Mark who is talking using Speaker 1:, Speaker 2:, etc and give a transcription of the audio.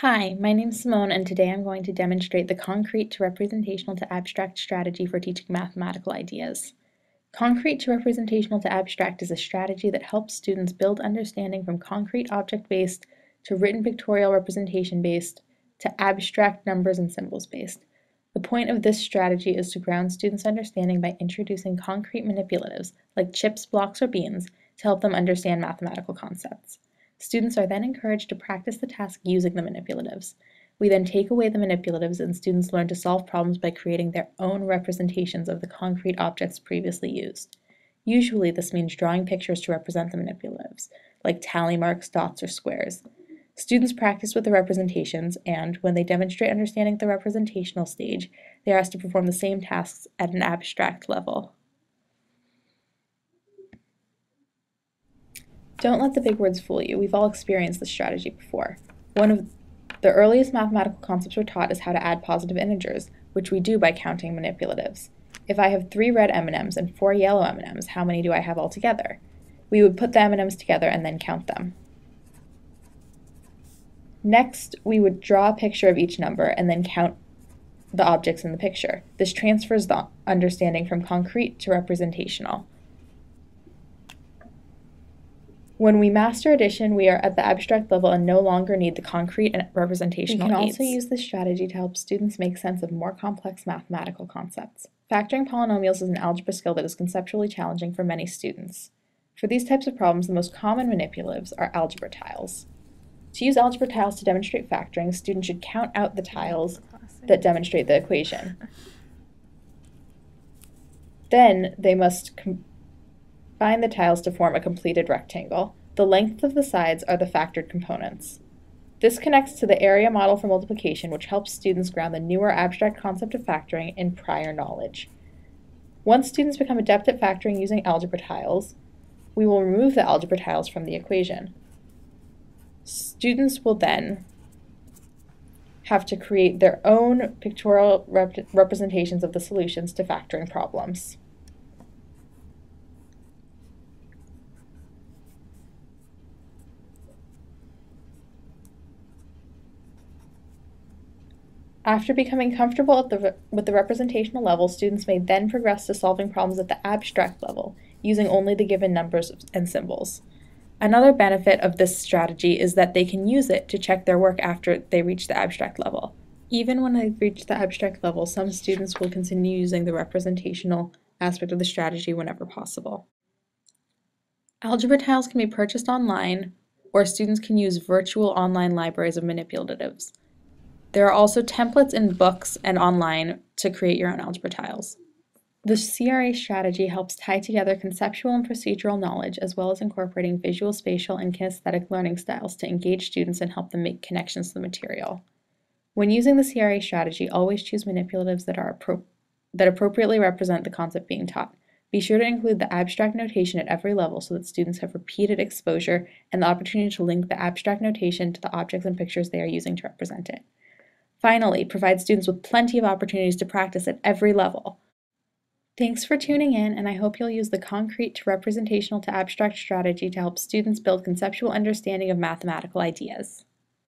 Speaker 1: Hi, my name is Simone, and today I'm going to demonstrate the concrete to representational to abstract strategy for teaching mathematical ideas. Concrete to representational to abstract is a strategy that helps students build understanding from concrete object-based to written pictorial representation-based to abstract numbers and symbols-based. The point of this strategy is to ground students' understanding by introducing concrete manipulatives, like chips, blocks, or beans, to help them understand mathematical concepts. Students are then encouraged to practice the task using the manipulatives. We then take away the manipulatives and students learn to solve problems by creating their own representations of the concrete objects previously used. Usually this means drawing pictures to represent the manipulatives, like tally marks, dots, or squares. Students practice with the representations and, when they demonstrate understanding at the representational stage, they are asked to perform the same tasks at an abstract level. Don't let the big words fool you. We've all experienced this strategy before. One of the earliest mathematical concepts we're taught is how to add positive integers, which we do by counting manipulatives. If I have 3 red M&Ms and 4 yellow M&Ms, how many do I have altogether? We would put the M&Ms together and then count them. Next, we would draw a picture of each number and then count the objects in the picture. This transfers the understanding from concrete to representational. When we master addition, we are at the abstract level and no longer need the concrete and representational aids. We can also use this strategy to help students make sense of more complex mathematical concepts. Factoring polynomials is an algebra skill that is conceptually challenging for many students. For these types of problems, the most common manipulatives are algebra tiles. To use algebra tiles to demonstrate factoring, students should count out the tiles that demonstrate the equation. Then they must combine the tiles to form a completed rectangle. The length of the sides are the factored components. This connects to the area model for multiplication, which helps students ground the newer abstract concept of factoring in prior knowledge. Once students become adept at factoring using algebra tiles, we will remove the algebra tiles from the equation. Students will then have to create their own pictorial representations of the solutions to factoring problems. After becoming comfortable with the representational level, students may then progress to solving problems at the abstract level, using only the given numbers and symbols. Another benefit of this strategy is that they can use it to check their work after they reach the abstract level. Even when they reach the abstract level, some students will continue using the representational aspect of the strategy whenever possible. Algebra tiles can be purchased online, or students can use virtual online libraries of manipulatives. There are also templates in books and online to create your own algebra tiles. The CRA strategy helps tie together conceptual and procedural knowledge, as well as incorporating visual, spatial, and kinesthetic learning styles to engage students and help them make connections to the material. When using the CRA strategy, always choose manipulatives that appropriately represent the concept being taught. Be sure to include the abstract notation at every level so that students have repeated exposure and the opportunity to link the abstract notation to the objects and pictures they are using to represent it. Finally, provide students with plenty of opportunities to practice at every level. Thanks for tuning in, and I hope you'll use the concrete to representational to abstract strategy to help students build conceptual understanding of mathematical ideas.